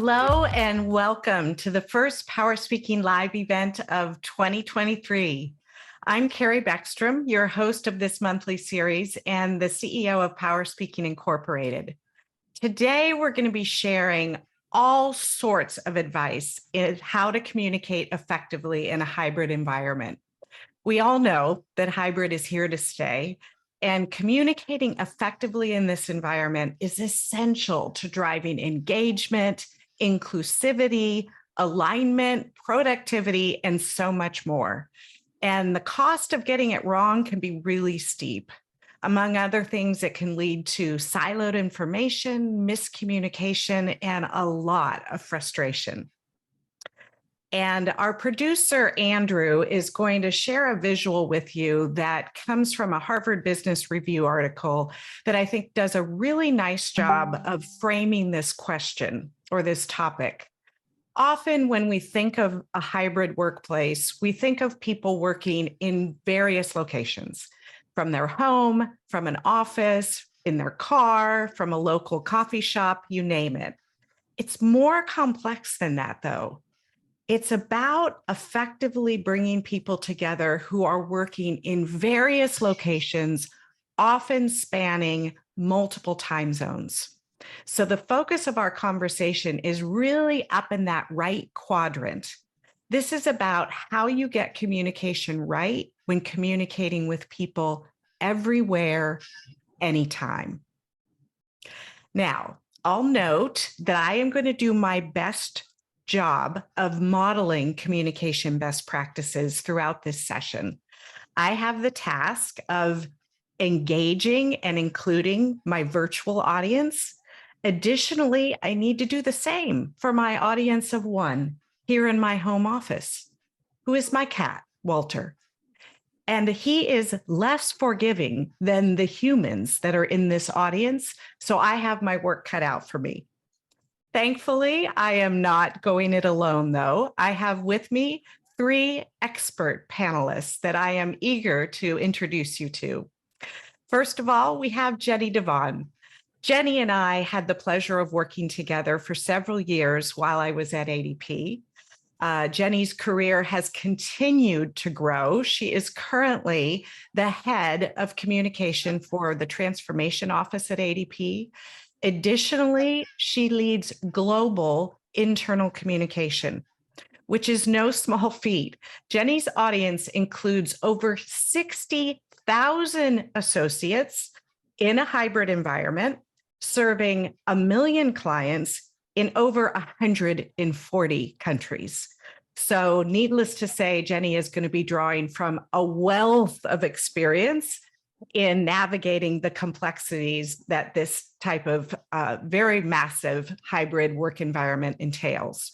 Hello and welcome to the first PowerSpeaking live event of 2023. I'm Carrie Beckstrom, your host of this monthly series and the CEO of PowerSpeaking Incorporated. Today, we're going to be sharing all sorts of advice in how to communicate effectively in a hybrid environment. We all know that hybrid is here to stay, and communicating effectively in this environment is essential to driving engagement, inclusivity, alignment, productivity, and so much more. And the cost of getting it wrong can be really steep. Among other things, it can lead to siloed information, miscommunication, and a lot of frustration. And our producer, Andrew, is going to share a visual with you that comes from a Harvard Business Review article that I think does a really nice job of framing this question or this topic. Often when we think of a hybrid workplace, we think of people working in various locations, from their home, from an office, in their car, from a local coffee shop, you name it. It's more complex than that, though. It's about effectively bringing people together who are working in various locations, often spanning multiple time zones. So the focus of our conversation is really up in that right quadrant. This is about how you get communication right when communicating with people everywhere, anytime. Now, I'll note that I am going to do my best job of modeling communication best practices throughout this session. I have the task of engaging and including my virtual audience. Additionally, I need to do the same for my audience of one here in my home office, who is my cat, Walter. And he is less forgiving than the humans that are in this audience, so I have my work cut out for me. Thankfully, I am not going it alone, though. I have with me three expert panelists that I am eager to introduce you to. First of all, we have Jenny Devon. Jenny and I had the pleasure of working together for several years while I was at ADP. Jenny's career has continued to grow. She is currently the head of communication for the transformation office at ADP. Additionally, she leads global internal communication, which is no small feat. Jenny's audience includes over 60,000 associates in a hybrid environment, serving 1 million clients in over 140 countries. So needless to say, Jenny is going to be drawing from a wealth of experience in navigating the complexities that this type of very massive hybrid work environment entails.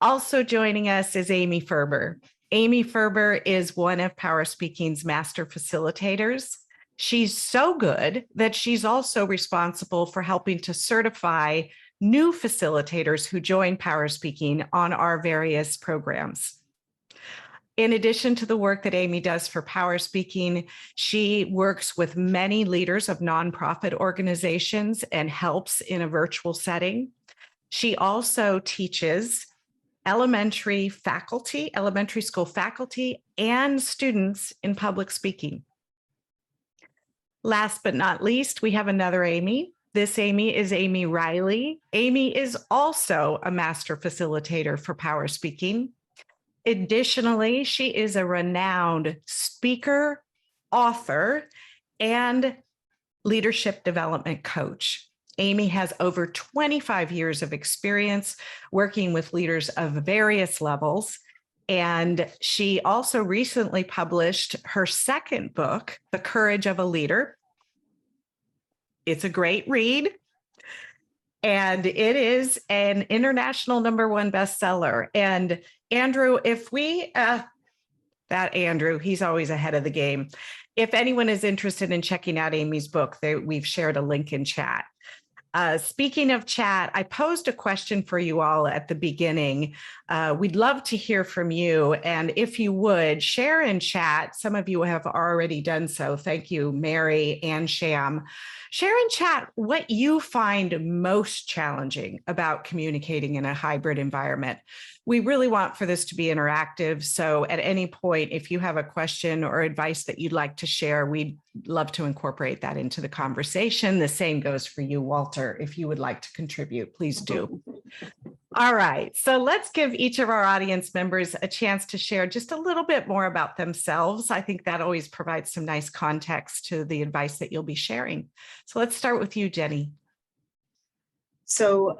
Also joining us is Amy Ferber. Amy Ferber is one of PowerSpeaking's master facilitators. She's so good that she's also responsible for helping to certify new facilitators who join PowerSpeaking on our various programs. In addition to the work that Amy does for PowerSpeaking, she works with many leaders of nonprofit organizations and helps in a virtual setting. She also teaches elementary school faculty, and students in public speaking. Last but not least, we have another Amy. This Amy is Amy Riley. Amy is also a master facilitator for PowerSpeaking. Additionally, she is a renowned speaker, author, and leadership development coach. Amy has over 25 years of experience working with leaders of various levels, and she also recently published her second book, The Courage of a Leader. It's a great read, and it is an international #1 bestseller. And Andrew, if we, Andrew, he's always ahead of the game. If anyone is interested in checking out Amy's book, we've shared a link in chat. Speaking of chat, I posed a question for you all at the beginning. We'd love to hear from you. And if you would, share in chat. Some of you have already done so. Thank you, Mary and Sham. Share in chat what you find most challenging about communicating in a hybrid environment. We really want for this to be interactive. So at any point, if you have a question or advice that you'd like to share, we'd love to incorporate that into the conversation. The same goes for you, Walter. If you would like to contribute, please do. All right, so let's give each of our audience members a chance to share just a little bit more about themselves. I think that always provides some nice context to the advice that you'll be sharing. So let's start with you, Jenny. So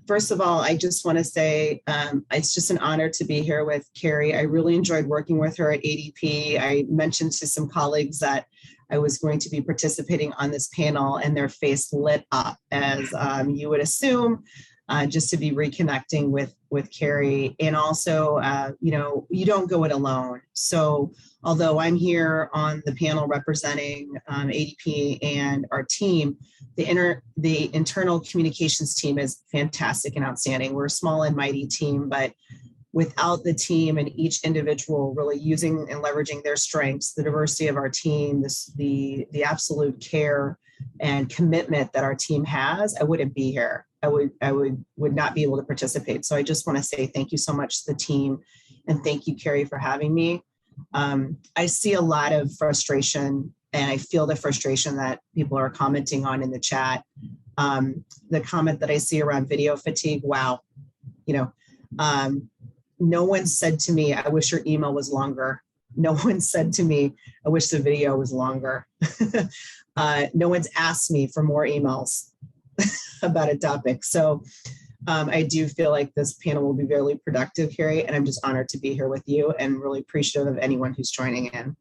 first of all, I just want to say it's just an honor to be here with Carrie. I really enjoyed working with her at ADP. I mentioned to some colleagues that I was going to be participating on this panel, and their face lit up, as you would assume, just to be reconnecting with Carrie. And also, you don't go it alone. So although I'm here on the panel representing ADP and our team, the internal communications team is fantastic and outstanding. We're a small and mighty team, but without the team and each individual really using and leveraging their strengths, the diversity of our team, the absolute care and commitment that our team has, I wouldn't be here. I would not be able to participate. So I just want to say thank you so much to the team, and thank you, Carrie, for having me. I see a lot of frustration, and I feel the frustration that people are commenting on in the chat. The comment that I see around video fatigue, wow, no one said to me, I wish your email was longer. No one said to me, I wish the video was longer. No one's asked me for more emails about a topic. So I do feel like this panel will be very productive, Carrie, and I'm just honored to be here with you and really appreciative of anyone who's joining in.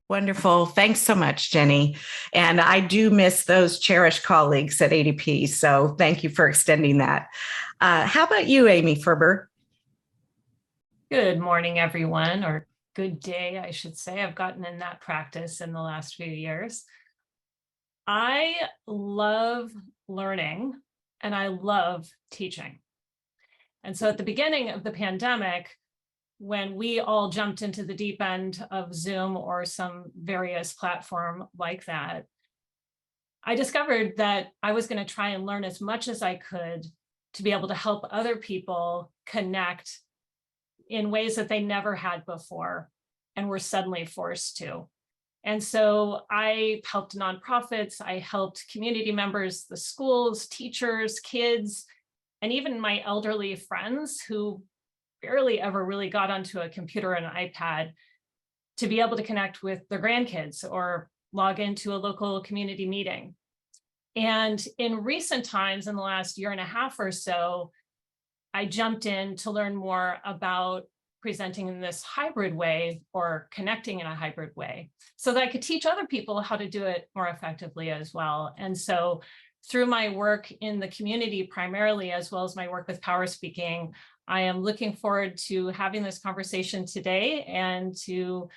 Wonderful. Thanks so much, Jenny. And I do miss those cherished colleagues at ADP. So thank you for extending that. How about you, Amy Ferber? Good morning, everyone, or good day, I should say. I've gotten in that practice in the last few years. I love learning and I love teaching. And so at the beginning of the pandemic, when we all jumped into the deep end of Zoom or some various platform like that, I discovered that I was going to try and learn as much as I could to be able to help other people connect in ways that they never had before and were suddenly forced to. And so I helped nonprofits, I helped community members, the schools, teachers, kids, and even my elderly friends who barely ever really got onto a computer or an iPad to be able to connect with their grandkids or log into a local community meeting. And in recent times, in the last year and a half or so, I jumped in to learn more about presenting in this hybrid way or connecting in a hybrid way so that I could teach other people how to do it more effectively as well. And so through my work in the community primarily, as well as my work with PowerSpeaking, I am looking forward to having this conversation today and to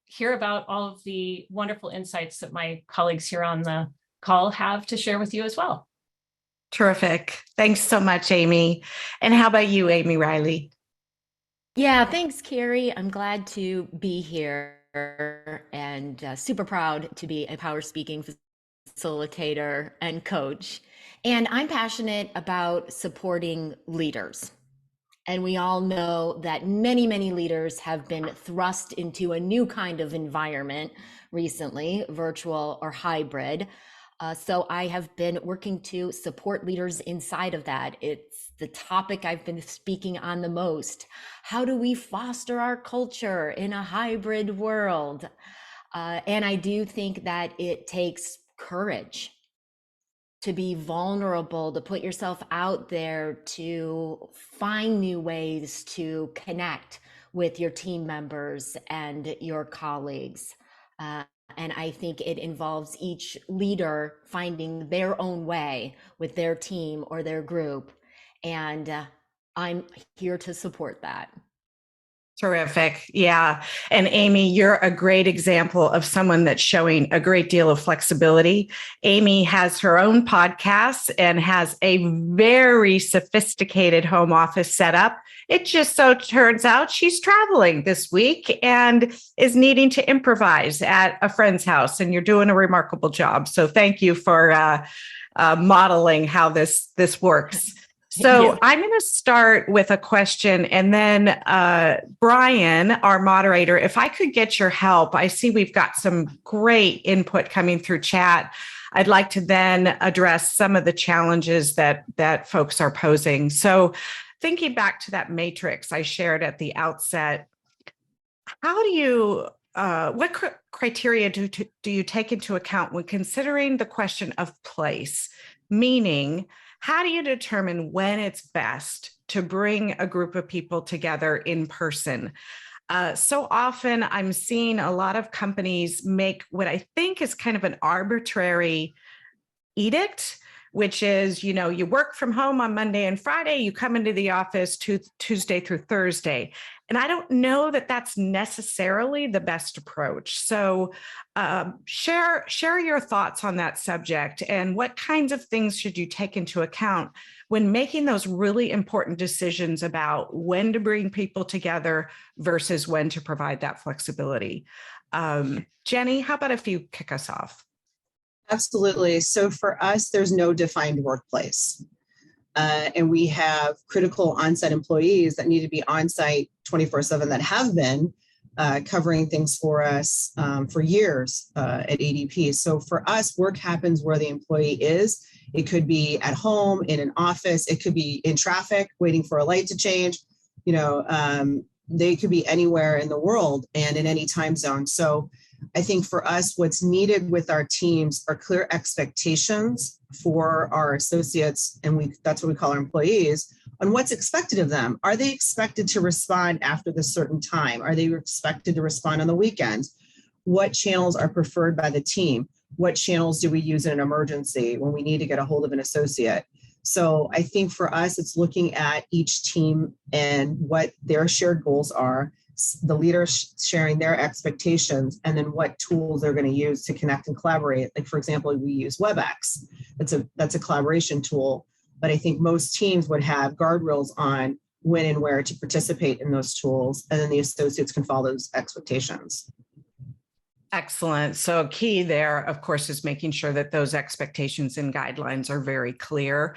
hear about all of the wonderful insights that my colleagues here on the call have to share with you as well. Terrific. Thanks so much, Amy. And how about you, Amy Riley? Yeah, thanks, Carrie. I'm glad to be here and super proud to be a PowerSpeaking facilitator and coach. And I'm passionate about supporting leaders. And we all know that many, many leaders have been thrust into a new kind of environment recently, virtual or hybrid. So I have been working to support leaders inside of that. It's the topic I've been speaking on the most. How do we foster our culture in a hybrid world? And I do think that it takes courage to be vulnerable, to put yourself out there, to find new ways to connect with your team members and your colleagues. And I think it involves each leader finding their own way with their team or their group. And I'm here to support that. Terrific. Yeah. And Amy, you're a great example of someone that's showing a great deal of flexibility. Amy has her own podcast and has a very sophisticated home office setup. It just so turns out she's traveling this week and is needing to improvise at a friend's house. And you're doing a remarkable job. So thank you for modeling how this works. So I'm going to start with a question, and then Brian, our moderator, if I could get your help, I see we've got some great input coming through chat. I'd like to then address some of the challenges that folks are posing. So thinking back to that matrix I shared at the outset, how do you, what criteria do you take into account when considering the question of place? Meaning, how do you determine when it's best to bring a group of people together in person? So often I'm seeing a lot of companies make what I think is kind of an arbitrary edict, which is, you work from home on Monday and Friday, you come into the office Tuesday through Thursday. And I don't know that that's necessarily the best approach. So share your thoughts on that subject, and what kinds of things should you take into account when making those really important decisions about when to bring people together versus when to provide that flexibility. Jenny, how about if you kick us off? Absolutely. So for us, there's no defined workplace. And we have critical on-site employees that need to be on-site 24/7 that have been covering things for us for years at ADP. So for us, work happens where the employee is. It could be at home, in an office. It could be in traffic, waiting for a light to change. They could be anywhere in the world and in any time zone. So I think for us, what's needed with our teams are clear expectations for our associates, and that's what we call our employees, on what's expected of them. Are they expected to respond after this certain time? Are they expected to respond on the weekends? What channels are preferred by the team? What channels do we use in an emergency when we need to get a hold of an associate? So I think for us, it's looking at each team and what their shared goals are, the leaders sharing their expectations, and then what tools they're going to use to connect and collaborate. Like, for example, we use WebEx. That's a collaboration tool, but I think most teams would have guardrails on when and where to participate in those tools, and then the associates can follow those expectations. Excellent. So key there, of course, is making sure that those expectations and guidelines are very clear.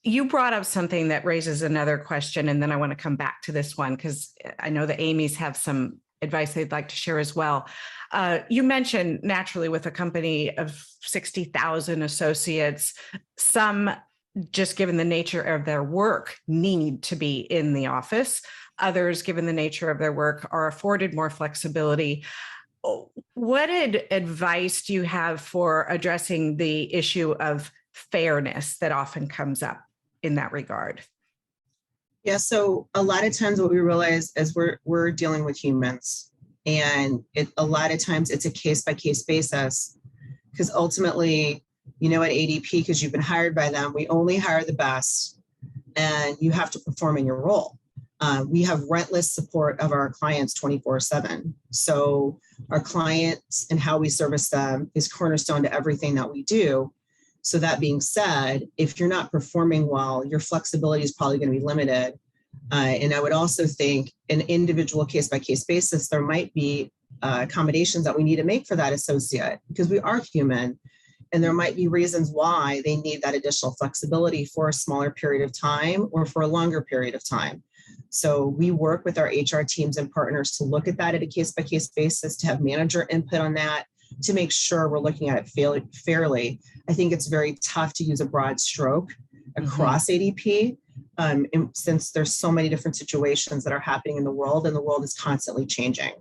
You brought up something that raises another question, and then I want to come back to this one because I know the Amy's have some advice they'd like to share as well. You mentioned naturally with a company of 60,000 associates, some, just given the nature of their work, need to be in the office. Others, given the nature of their work, are afforded more flexibility. What advice do you have for addressing the issue of fairness that often comes up in that regard? Yeah, so a lot of times what we realize is we're dealing with humans, and a lot of times it's a case-by-case basis, because ultimately, at ADP, because you've been hired by them, we only hire the best, and you have to perform in your role. We have relentless support of our clients 24/7. So our clients and how we service them is cornerstone to everything that we do. So that being said, if you're not performing well, your flexibility is probably going to be limited. And I would also think an individual case-by-case basis, there might be accommodations that we need to make for that associate, because we are human. And there might be reasons why they need that additional flexibility for a smaller period of time or for a longer period of time. So we work with our HR teams and partners to look at that at a case-by-case basis, to have manager input on that, to make sure we're looking at it fairly. I think it's very tough to use a broad stroke across ADP, since there's so many different situations that are happening in the world, and the world is constantly changing.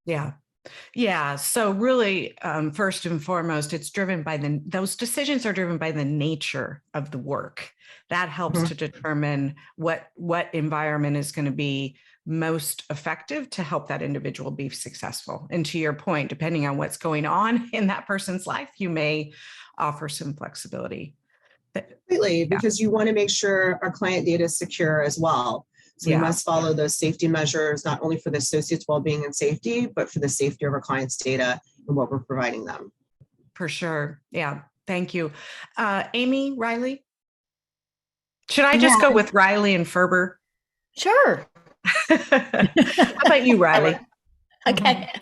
Yeah. So really, first and foremost, it's driven by those decisions are driven by the nature of the work. That helps to determine what environment is going to be most effective to help that individual be successful. And to your point, depending on what's going on in that person's life, you may offer some flexibility. Completely, because you want to make sure our client data is secure as well. So we must follow those safety measures, not only for the associates' well-being and safety, but for the safety of our clients' data and what we're providing them. For sure. Yeah. Thank you. Amy, Riley? Should I just go with Riley and Ferber? Sure. How about you, Riley? Okay.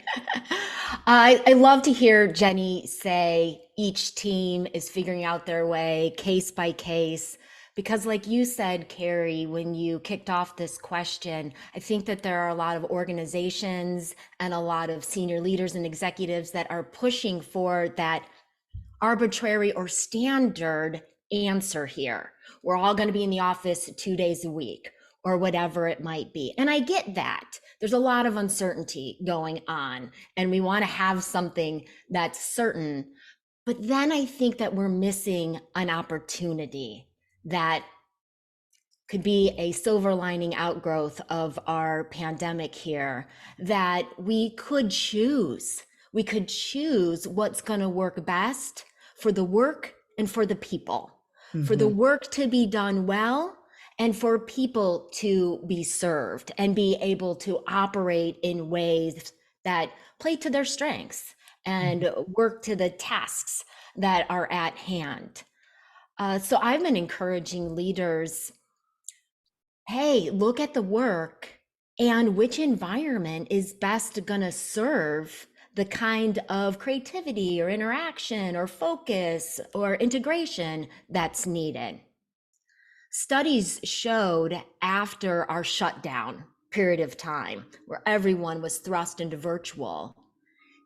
I love to hear Jenny say each team is figuring out their way case by case, because like you said, Carrie, when you kicked off this question, I think that there are a lot of organizations and a lot of senior leaders and executives that are pushing for that arbitrary or standard answer here. We're all going to be in the office 2 days a week or whatever it might be. And I get that. There's a lot of uncertainty going on, and we want to have something that's certain. But then I think that we're missing an opportunity that could be a silver lining outgrowth of our pandemic here, that we could choose. We could choose what's going to work best for the work and for the people, for the work to be done well and for people to be served and be able to operate in ways that play to their strengths and work to the tasks that are at hand. So I've been encouraging leaders, hey, look at the work and which environment is best going to serve the kind of creativity or interaction or focus or integration that's needed. Studies showed after our shutdown period of time, where everyone was thrust into virtual,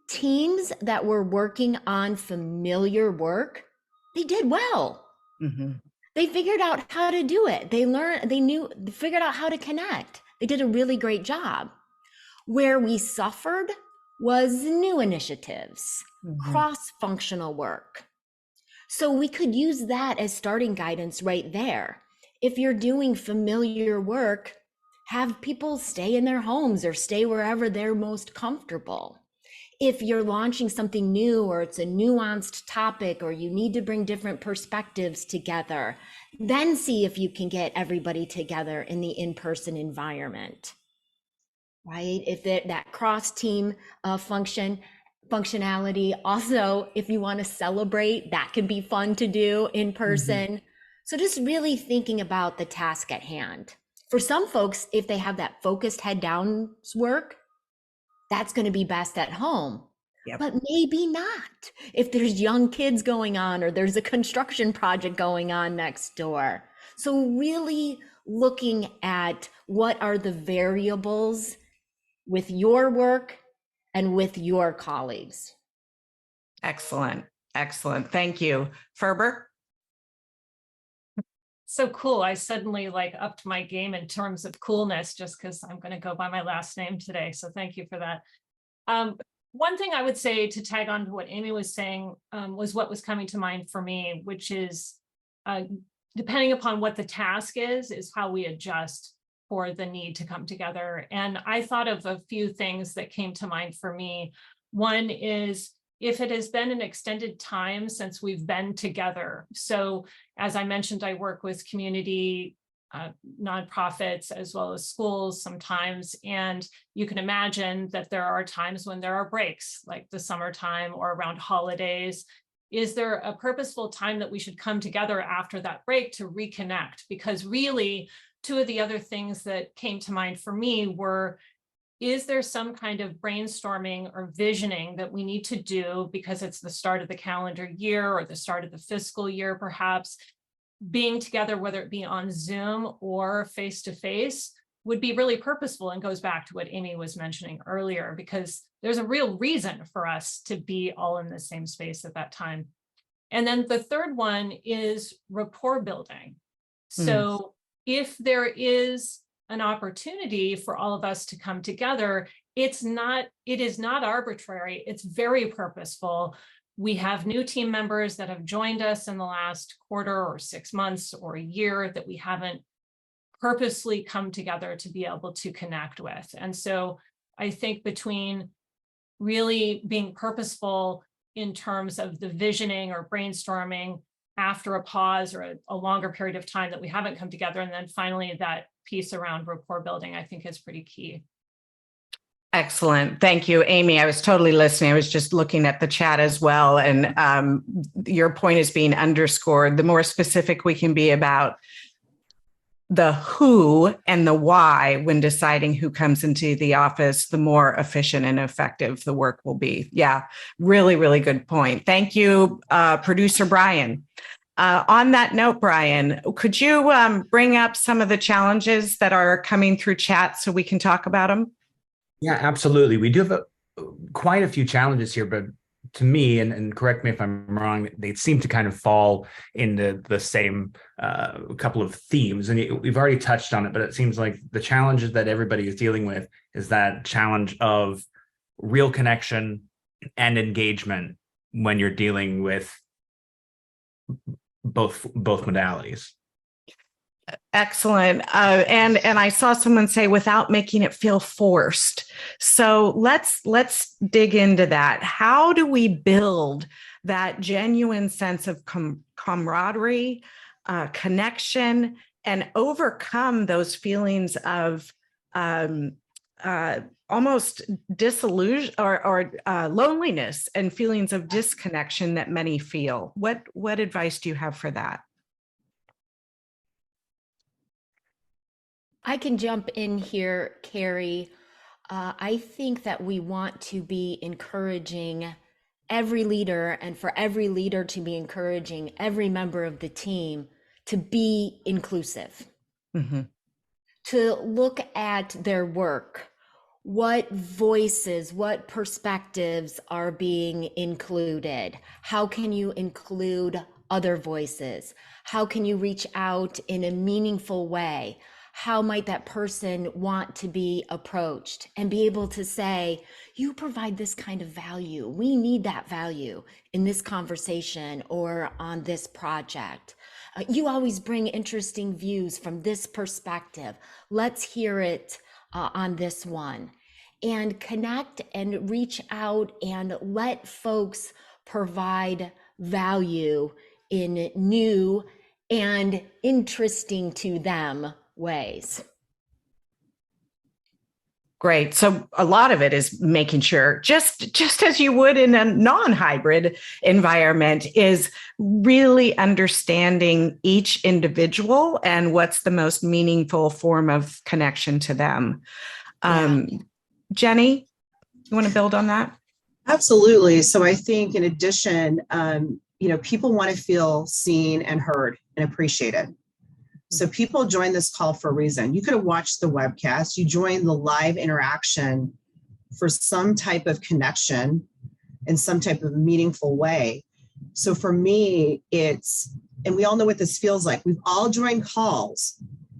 teams that were working on familiar work, they did well. They figured out how to do it. They figured out how to connect. They did a really great job. Where we suffered was new initiatives, cross-functional work. So we could use that as starting guidance right there. If you're doing familiar work, have people stay in their homes or stay wherever they're most comfortable. If you're launching something new or it's a nuanced topic or you need to bring different perspectives together, then see if you can get everybody together in the in-person environment, right? If that cross-team functionality, also, if you want to celebrate, that can be fun to do in person. So just really thinking about the task at hand. For some folks, if they have that focused head down work, that's going to be best at home, but maybe not if there's young kids going on or there's a construction project going on next door. So really looking at what are the variables with your work and with your colleagues. Excellent. Excellent. Thank you. Ferber? So cool. I suddenly upped my game in terms of coolness just because I'm going to go by my last name today. So thank you for that. One thing I would say to tag on to what Amy was saying was what was coming to mind for me, which is depending upon what the task is how we adjust for the need to come together. And I thought of a few things that came to mind for me. One is if it has been an extended time since we've been together. So as I mentioned, I work with community nonprofits as well as schools sometimes. And you can imagine that there are times when there are breaks, like the summertime or around holidays. Is there a purposeful time that we should come together after that break to reconnect? Because really, two of the other things that came to mind for me were, is there some kind of brainstorming or visioning that we need to do because it's the start of the calendar year or the start of the fiscal year, perhaps? Being together, whether it be on Zoom or face-to-face, would be really purposeful and goes back to what Amy was mentioning earlier, because there's a real reason for us to be all in the same space at that time. And then the third one is rapport building. So if there is an opportunity for all of us to come together, it is not arbitrary, it's very purposeful. We have new team members that have joined us in the last quarter or 6 months or a year that we haven't purposely come together to be able to connect with. And so I think between really being purposeful in terms of the visioning or brainstorming after a pause or a longer period of time that we haven't come together. And then finally, that piece around rapport building, I think, is pretty key. Excellent. Thank you, Amy. I was totally listening. I was just looking at the chat as well. And your point is being underscored. The more specific we can be about the who and the why when deciding who comes into the office, the more efficient and effective the work will be. Yeah, really, really good point. Thank you, producer Brian. On that note, Brian, could you bring up some of the challenges that are coming through chat so we can talk about them? Yeah, absolutely. We do have quite a few challenges here, but to me, and correct me if I'm wrong, they seem to kind of fall into the same couple of themes. And we've already touched on it, but it seems like the challenges that everybody is dealing with is that challenge of real connection and engagement when you're dealing with both modalities. Excellent. And I saw someone say without making it feel forced. So let's dig into that. How do we build that genuine sense of camaraderie, connection, and overcome those feelings of almost disillusion or loneliness and feelings of disconnection that many feel? What advice do you have for that? I can jump in here, Carrie. I think that we want to be encouraging every leader, and for every leader to be encouraging every member of the team to be inclusive, to look at their work. What voices, what perspectives are being included? How can you include other voices? How can you reach out in a meaningful way? How might that person want to be approached, and be able to say, you provide this kind of value. We need that value in this conversation or on this project. You always bring interesting views from this perspective. Let's hear it on this one. And connect and reach out and let folks provide value in new and interesting to them ways. Great. So a lot of it is making sure, just as you would in a non-hybrid environment, is really understanding each individual and what's the most meaningful form of connection to them. Jenny, you want to build on that? Absolutely. So I think in addition, people want to feel seen and heard and appreciated. So people join this call for a reason. You could have watched the webcast. You joined the live interaction for some type of connection in some type of meaningful way. So for me, and we all know what this feels like. We've all joined calls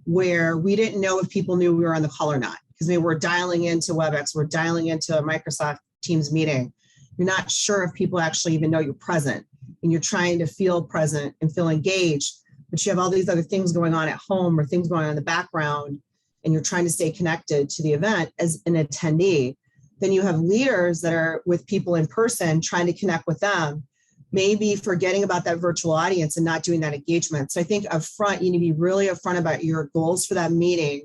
where we didn't know if people knew we were on the call or not, because we were dialing into WebEx, we're dialing into a Microsoft Teams meeting. You're not sure if people actually even know you're present, and you're trying to feel present and feel engaged, but you have all these other things going on at home or things going on in the background, and you're trying to stay connected to the event as an attendee. Then you have leaders that are with people in person, trying to connect with them, maybe forgetting about that virtual audience and not doing that engagement. So I think up front, you need to be really upfront about your goals for that meeting,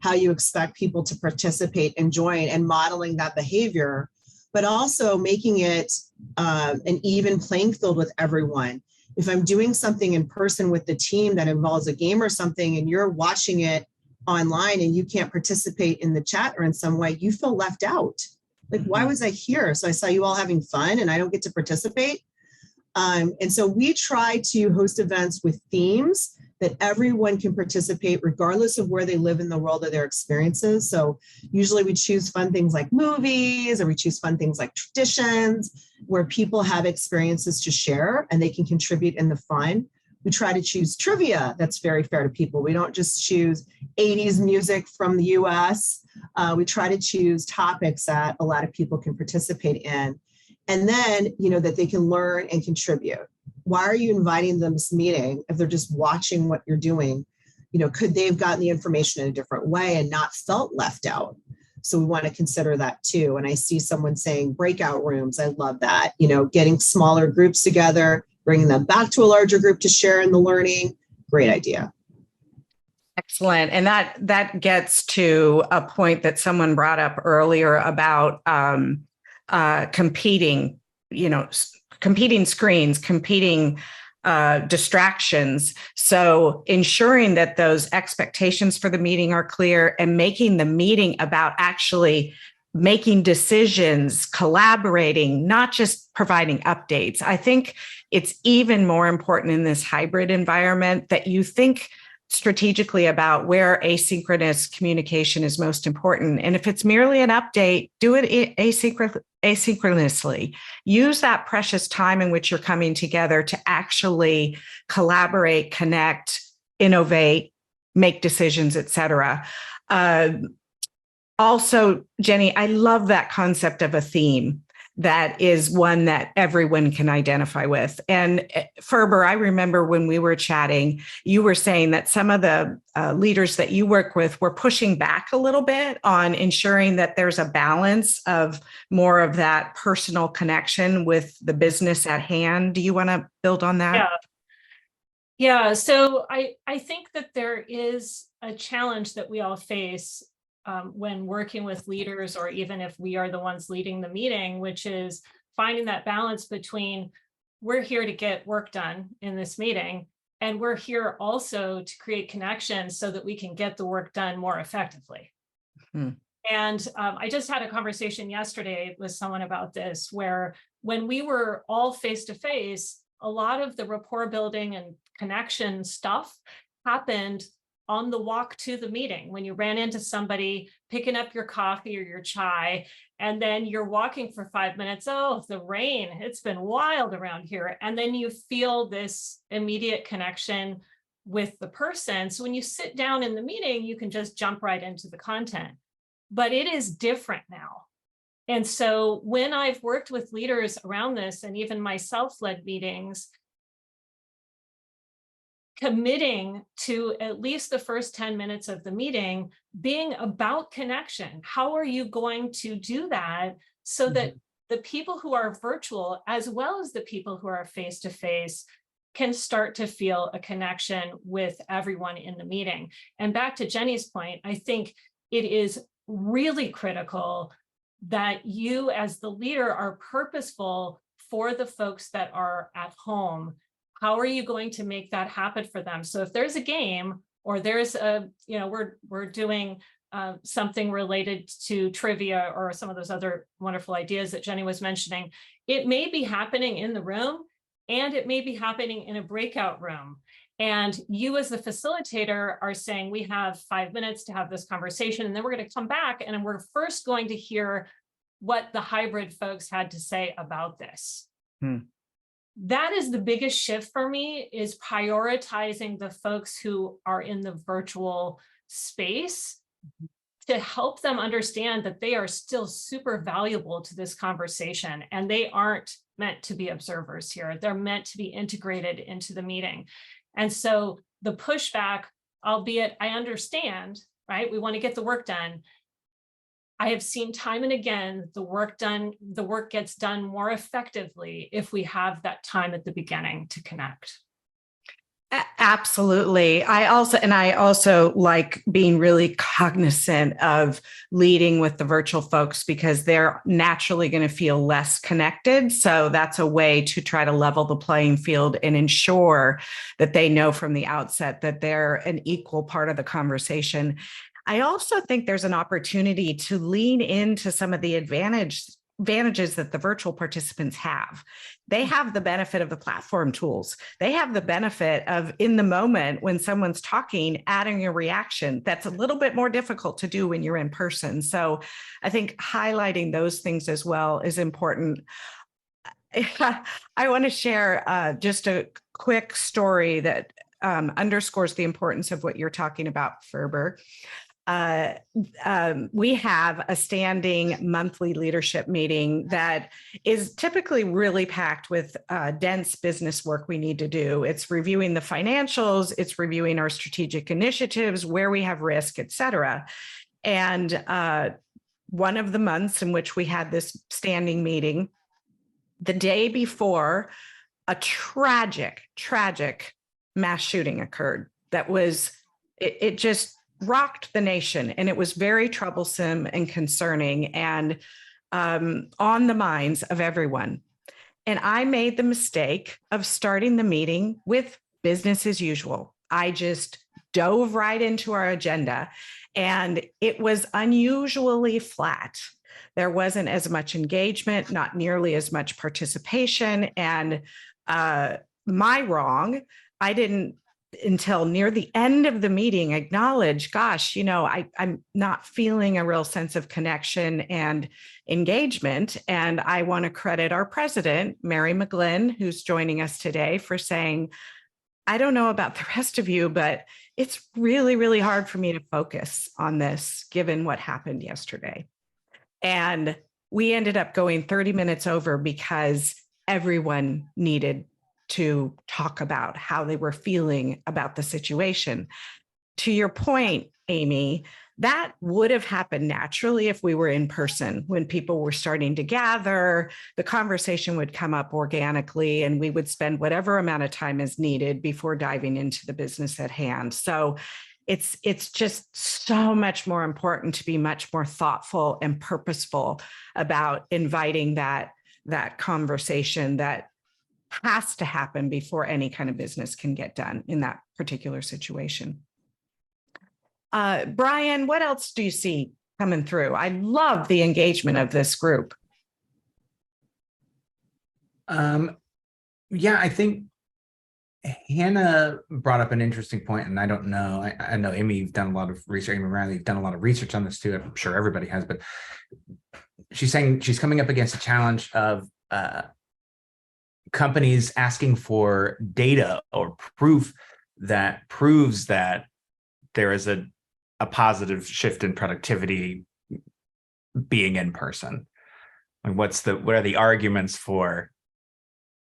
how you expect people to participate and join, and modeling that behavior, but also making it an even playing field with everyone. If I'm doing something in person with the team that involves a game or something, and you're watching it online and you can't participate in the chat or in some way, you feel left out. Like, why was I here? So I saw you all having fun and I don't get to participate. And so we try to host events with themes that everyone can participate regardless of where they live in the world of their experiences. So usually we choose fun things like movies, or we choose fun things like traditions, where people have experiences to share and they can contribute in the fun. We try to choose trivia that's very fair to people. We don't just choose 80s music from the US. We try to choose topics that a lot of people can participate in. And then, that they can learn and contribute. Why are you inviting them to this meeting if they're just watching what you're doing? Could they have gotten the information in a different way and not felt left out? So we want to consider that too. And I see someone saying breakout rooms. I love that. Getting smaller groups together, bringing them back to a larger group to share in the learning. Great idea. Excellent. And that gets to a point that someone brought up earlier about competing, competing screens, competing distractions. So ensuring that those expectations for the meeting are clear and making the meeting about actually making decisions, collaborating, not just providing updates. I think it's even more important in this hybrid environment that you think strategically about where asynchronous communication is most important. And if it's merely an update, do it asynchronously. Use that precious time in which you're coming together to actually collaborate, connect, innovate, make decisions, et cetera. Also, Jenny, I love that concept of a theme that is one that everyone can identify with. And Ferber, I remember when we were chatting, you were saying that some of the leaders that you work with were pushing back a little bit on ensuring that there's a balance of more of that personal connection with the business at hand. Do you want to build on that? Yeah. So I think that there is a challenge that we all face when working with leaders, or even if we are the ones leading the meeting, which is finding that balance between we're here to get work done in this meeting, and we're here also to create connections so that we can get the work done more effectively. And I just had a conversation yesterday with someone about this, where when we were all face to face, a lot of the rapport building and connection stuff happened on the walk to the meeting, when you ran into somebody picking up your coffee or your chai, and then you're walking for 5 minutes. Oh, the rain, it's been wild around here. And then you feel this immediate connection with the person. So when you sit down in the meeting, you can just jump right into the content. But it is different now. And so when I've worked with leaders around this, and even myself led meetings, committing to at least the first 10 minutes of the meeting being about connection. How are you going to do that so that the people who are virtual, as well as the people who are face-to-face, can start to feel a connection with everyone in the meeting? And back to Jenny's point, I think it is really critical that you as the leader are purposeful for the folks that are at home. How are you going to make that happen for them? So if there's a game, or there's a, we're doing something related to trivia or some of those other wonderful ideas that Jenny was mentioning, it may be happening in the room, and it may be happening in a breakout room. And you as the facilitator are saying, we have 5 minutes to have this conversation, and then we're going to come back and we're first going to hear what the hybrid folks had to say about this. That is the biggest shift for me, is prioritizing the folks who are in the virtual space to help them understand that they are still super valuable to this conversation, and they aren't meant to be observers here. They're meant to be integrated into the meeting. And so the pushback, albeit I understand, right? We want to get the work done. I have seen time and again, the work gets done more effectively if we have that time at the beginning to connect. Absolutely. I also like being really cognizant of leading with the virtual folks, because they're naturally going to feel less connected. So that's a way to try to level the playing field and ensure that they know from the outset that they're an equal part of the conversation. I also think there's an opportunity to lean into some of the advantages that the virtual participants have. They have the benefit of the platform tools. They have the benefit of, in the moment when someone's talking, adding a reaction. That's a little bit more difficult to do when you're in person. So I think highlighting those things as well is important. I want to share just a quick story that underscores the importance of what you're talking about, Ferber. We have a standing monthly leadership meeting that is typically really packed with dense business work we need to do. It's reviewing the financials, it's reviewing our strategic initiatives, where we have risk, et cetera. And one of the months in which we had this standing meeting, the day before a tragic mass shooting occurred that was, it just rocked the nation, and it was very troublesome and concerning and on the minds of everyone. And I made the mistake of starting the meeting with business as usual. I just dove right into our agenda, and it was unusually flat. There wasn't as much engagement, not nearly as much participation. And my wrong, I didn't until near the end of the meeting acknowledge, gosh, I'm not feeling a real sense of connection and engagement. And I want to credit our president, Mary McGlynn, who's joining us today, for saying, I don't know about the rest of you, but it's really, really hard for me to focus on this given what happened yesterday. And we ended up going 30 minutes over because everyone needed to talk about how they were feeling about the situation. To your point, Amy, that would have happened naturally if we were in person. When people were starting to gather, the conversation would come up organically, and we would spend whatever amount of time is needed before diving into the business at hand. So it's just so much more important to be much more thoughtful and purposeful about inviting that conversation that has to happen before any kind of business can get done in that particular situation. Brian, what else do you see coming through? I love the engagement of this group. Yeah, I think Hannah brought up an interesting point, and I don't know. I know Amy, you've done a lot of research. Amy Riley, you've done a lot of research on this too. I'm sure everybody has, but she's saying she's coming up against a challenge of companies asking for data or proof that proves that there is a positive shift in productivity being in person. Like what are the arguments for?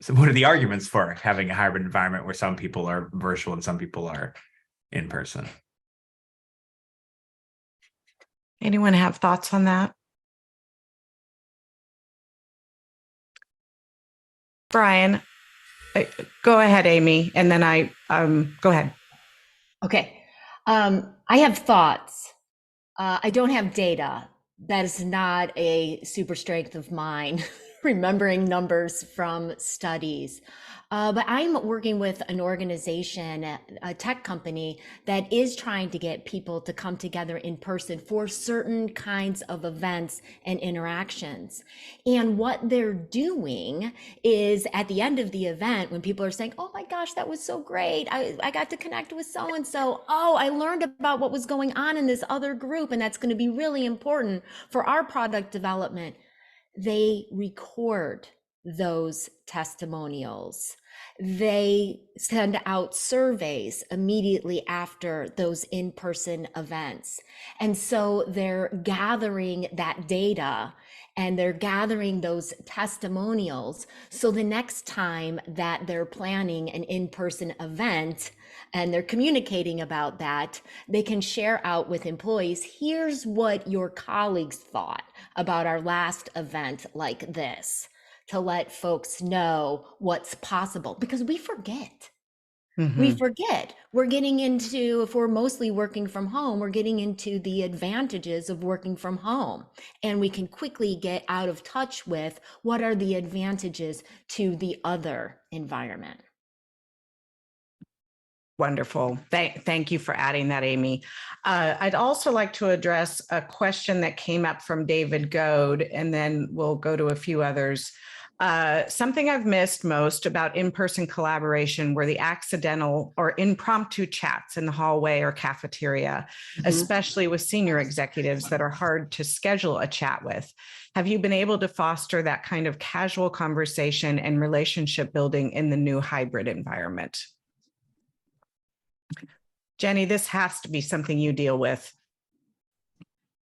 So what are the arguments for having a hybrid environment where some people are virtual and some people are in person? Anyone have thoughts on that? Brian, go ahead, Amy, and then go ahead. Okay. I have thoughts. I don't have data. That is not a super strength of mine, remembering numbers from studies. But I'm working with an organization, a tech company, that is trying to get people to come together in person for certain kinds of events and interactions. And what they're doing is at the end of the event, when people are saying, oh my gosh, that was so great. I got to connect with so-and-so. Oh, I learned about what was going on in this other group, and that's going to be really important for our product development. They record those testimonials. They send out surveys immediately after those in-person events. And so they're gathering that data and they're gathering those testimonials. So the next time that they're planning an in-person event and they're communicating about that, they can share out with employees, here's what your colleagues thought about our last event like this, to let folks know what's possible, because we forget. Mm-hmm. We forget. We're getting into, if we're mostly working from home, we're getting into the advantages of working from home. And we can quickly get out of touch with what are the advantages to the other environment. Wonderful. Thank you for adding that, Amy. I'd also like to address a question that came up from David Goad, and then we'll go to a few others. Something I've missed most about in-person collaboration were the accidental or impromptu chats in the hallway or cafeteria, especially with senior executives that are hard to schedule a chat with. Have you been able to foster that kind of casual conversation and relationship building in the new hybrid environment? Jenny, this has to be something you deal with.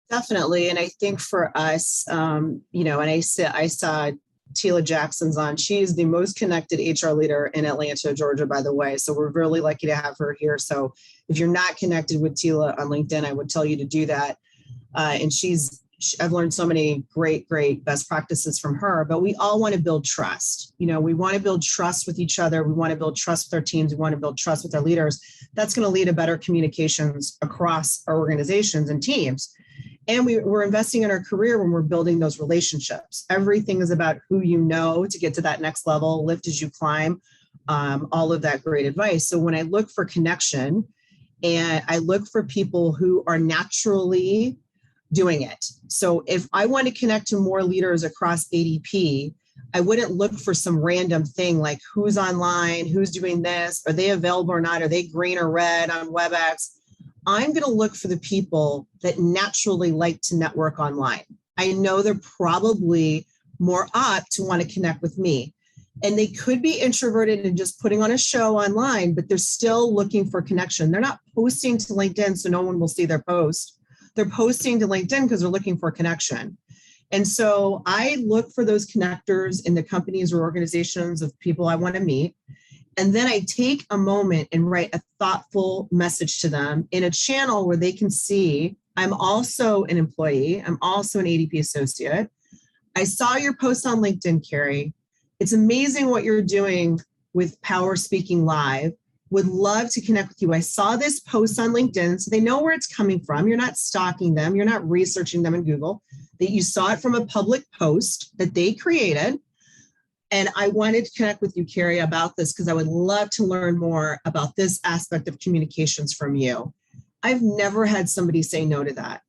Definitely. And I think for us, and I saw Tila Jackson's on. She is the most connected HR leader in Atlanta, Georgia, by the way. So we're really lucky to have her here. So if you're not connected with Tila on LinkedIn, I would tell you to do that. And she's I've learned so many great best practices from her, but we all want to build trust. We want to build trust with each other. We want to build trust with our teams. We want to build trust with our leaders. That's going to lead to better communications across our organizations and teams. And we're investing in our career when we're building those relationships. Everything is about who you know to get to that next level, lift as you climb, all of that great advice. So when I look for connection and I look for people who are naturally doing it. So if I want to connect to more leaders across ADP, I wouldn't look for some random thing like who's online, who's doing this, are they available or not, are they green or red on WebEx? I'm going to look for the people that naturally like to network online. I know they're probably more apt to want to connect with me. And they could be introverted and just putting on a show online, but they're still looking for connection. They're not posting to LinkedIn so no one will see their post. They're posting to LinkedIn because they're looking for connection. And so I look for those connectors in the companies or organizations of people I want to meet. And then I take a moment and write a thoughtful message to them in a channel where they can see I'm also an employee. I'm also an ADP associate. I saw your post on LinkedIn, Carrie. It's amazing what you're doing with PowerSpeaking Live. Would love to connect with you. I saw this post on LinkedIn, so they know where it's coming from. You're not stalking them. You're not researching them in Google. That you saw it from a public post that they created. And I wanted to connect with you, Carrie, about this because I would love to learn more about this aspect of communications from you. I've never had somebody say no to that.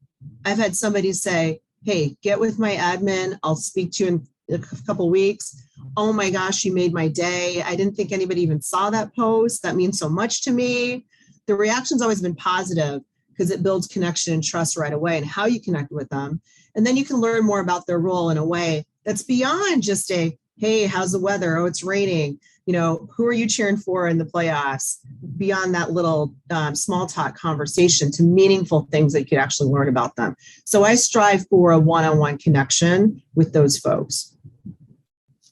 I've had somebody say, hey, get with my admin. I'll speak to you in a couple weeks. Oh my gosh, you made my day. I didn't think anybody even saw that post. That means so much to me. The reaction's always been positive because it builds connection and trust right away and how you connect with them. And then you can learn more about their role in a way that's beyond just a, hey, how's the weather? Oh, it's raining. Who are you cheering for in the playoffs? Beyond that little small talk conversation to meaningful things that you could actually learn about them. So I strive for a one-on-one connection with those folks.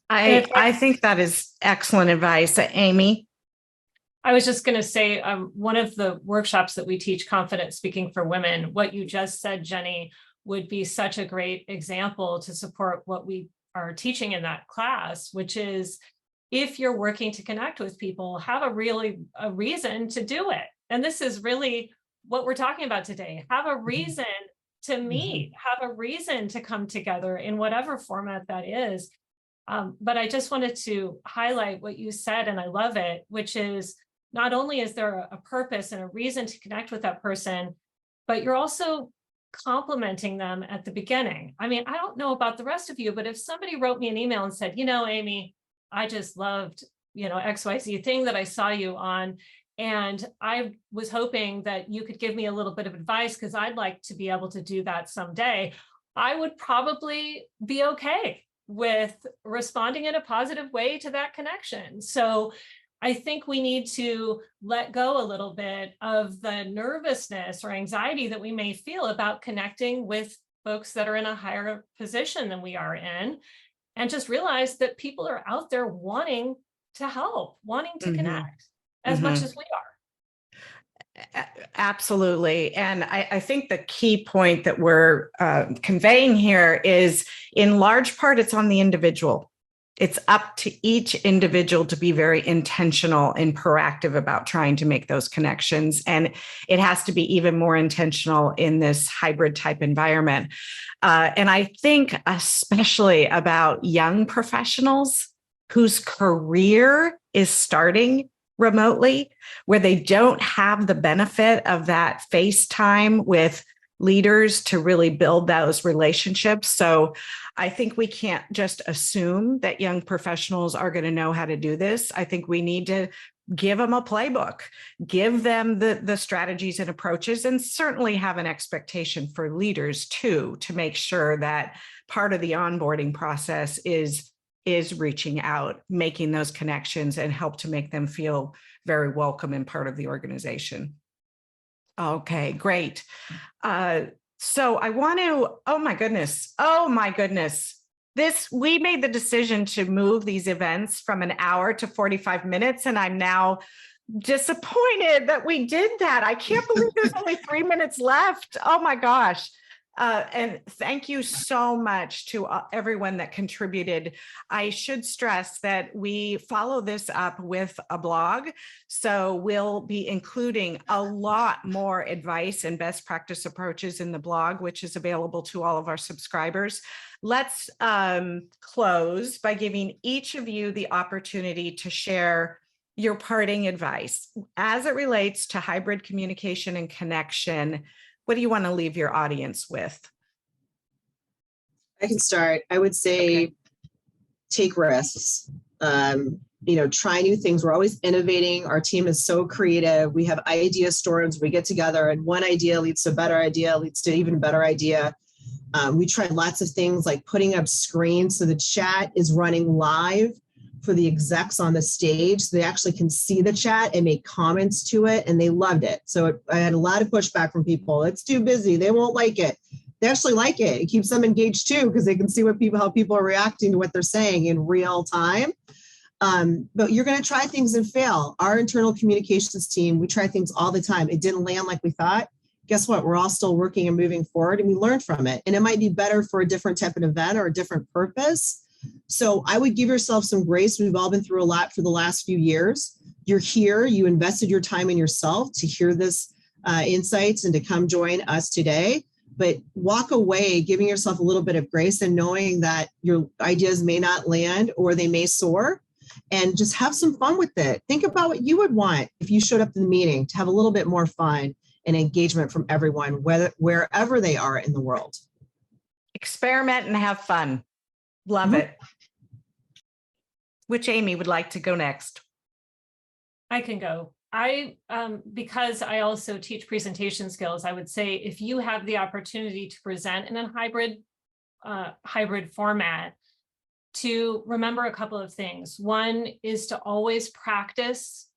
I think that is excellent advice. Amy? I was just going to say, one of the workshops that we teach, Confident Speaking for Women, what you just said, Jenny, would be such a great example to support what we are teaching in that class, which is if you're working to connect with people, have a reason to do it. And this is really what we're talking about today. Have a reason to meet, have a reason to come together in whatever format that is. But I just wanted to highlight what you said, and I love it, which is not only is there a purpose and a reason to connect with that person, but you're also complimenting them at the beginning. I mean, I don't know about the rest of you, but if somebody wrote me an email and said, Amy, I just loved, XYZ thing that I saw you on, and I was hoping that you could give me a little bit of advice because I'd like to be able to do that someday, I would probably be okay with responding in a positive way to that connection. So I think we need to let go a little bit of the nervousness or anxiety that we may feel about connecting with folks that are in a higher position than we are in, and just realize that people are out there wanting to help, wanting to connect as much as we are. Absolutely. And I think the key point that we're conveying here is, in large part, it's on the individual. It's up to each individual to be very intentional and proactive about trying to make those connections. And it has to be even more intentional in this hybrid type environment. And I think especially about young professionals whose career is starting remotely, where they don't have the benefit of that face time with leaders to really build those relationships. So I think we can't just assume that young professionals are going to know how to do this. I think we need to give them a playbook, give them the strategies and approaches, and certainly have an expectation for leaders too, to make sure that part of the onboarding process is reaching out, making those connections, and help to make them feel very welcome and part of the organization. Okay, great. So I want to, oh my goodness. We made the decision to move these events from an hour to 45 minutes, and I'm now disappointed that we did that. I can't believe there's only 3 minutes left. Oh my gosh. And thank you so much to everyone that contributed. I should stress that we follow this up with a blog. So we'll be including a lot more advice and best practice approaches in the blog, which is available to all of our subscribers. Let's close by giving each of you the opportunity to share your parting advice as it relates to hybrid communication and connection. What do you want to leave your audience with? I can start. I would say take risks. Try new things. We're always innovating. Our team is so creative. We have idea storms. We get together and one idea leads to a better idea, leads to even better idea. We tried lots of things like putting up screens so the chat is running live for the execs on the stage. So they actually can see the chat and make comments to it, and they loved it. So I had a lot of pushback from people. It's too busy. They won't like it. They actually like it. It keeps them engaged too, because they can see how people are reacting to what they're saying in real time. But you're going to try things and fail. Our internal communications team, we try things all the time. It didn't land like we thought. Guess what? We're all still working and moving forward, and we learn from it. And it might be better for a different type of event or a different purpose. So I would give yourself some grace. We've all been through a lot for the last few years. You're here. You invested your time in yourself to hear this insights and to come join us today. But walk away giving yourself a little bit of grace and knowing that your ideas may not land or they may soar, and just have some fun with it. Think about what you would want if you showed up to the meeting, to have a little bit more fun and engagement from everyone, wherever they are in the world. Experiment and have fun. Love it. Which Amy would like to go next? I can go. Because I also teach presentation skills, I would say if you have the opportunity to present in a hybrid format, to remember a couple of things. One is to always practice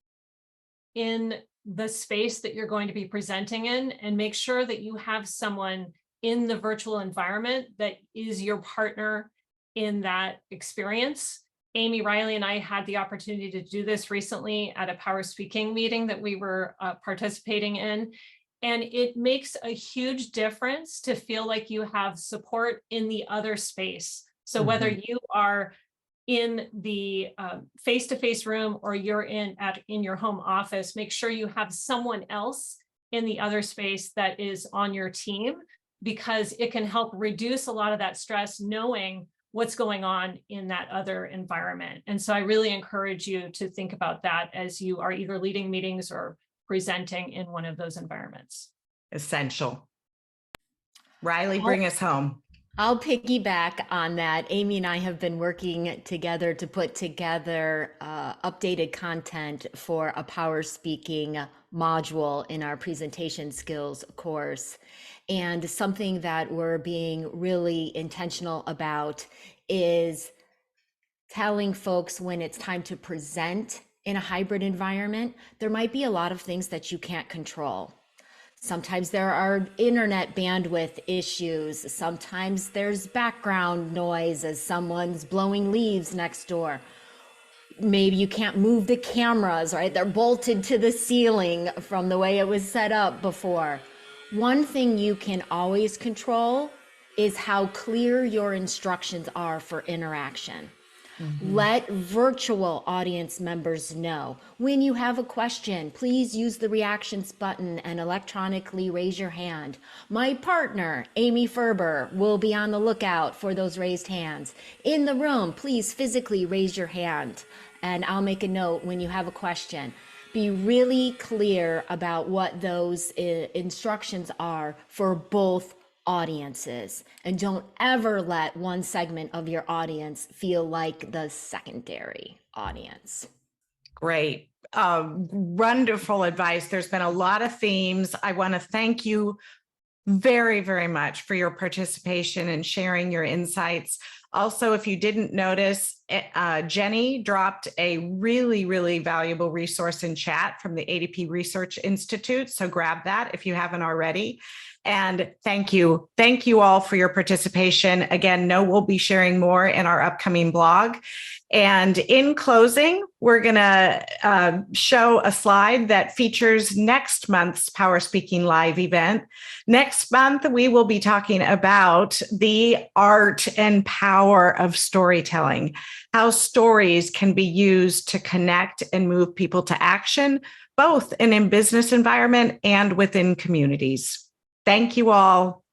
in the space that you're going to be presenting in, and make sure that you have someone in the virtual environment that is your partner in that experience. Amy Riley and I had the opportunity to do this recently at a PowerSpeaking meeting that we were participating in. And it makes a huge difference to feel like you have support in the other space. So whether you are in the face-to-face room or you're in your home office, make sure you have someone else in the other space that is on your team, because it can help reduce a lot of that stress knowing what's going on in that other environment. And so I really encourage you to think about that as you are either leading meetings or presenting in one of those environments. Essential. Riley, bring us home. I'll piggyback on that. Amy and I have been working together to put together updated content for a PowerSpeaking module in our presentation skills course. And something that we're being really intentional about is telling folks when it's time to present in a hybrid environment, there might be a lot of things that you can't control. Sometimes there are internet bandwidth issues. Sometimes there's background noise as someone's blowing leaves next door. Maybe you can't move the cameras, right? They're bolted to the ceiling from the way it was set up before. One thing you can always control is how clear your instructions are for interaction. Let virtual audience members know when you have a question, please use the reactions button and electronically raise your hand. My partner, Amy Ferber, will be on the lookout for those raised hands. In the room, please physically raise your hand, and I'll make a note when you have a question. Be really clear about what those instructions are for both audiences, and don't ever let one segment of your audience feel like the secondary audience. Great. Wonderful advice. There's been a lot of themes. I want to thank you very, very much for your participation and sharing your insights. Also, if you didn't notice, Jenny dropped a really, really valuable resource in chat from the ADP Research Institute. So grab that if you haven't already. And thank you. Thank you all for your participation. Again, No will be sharing more in our upcoming blog. And in closing, we're going to show a slide that features next month's PowerSpeaking Live event. Next month, we will be talking about the art and power of storytelling, how stories can be used to connect and move people to action, both in business environment and within communities. Thank you all.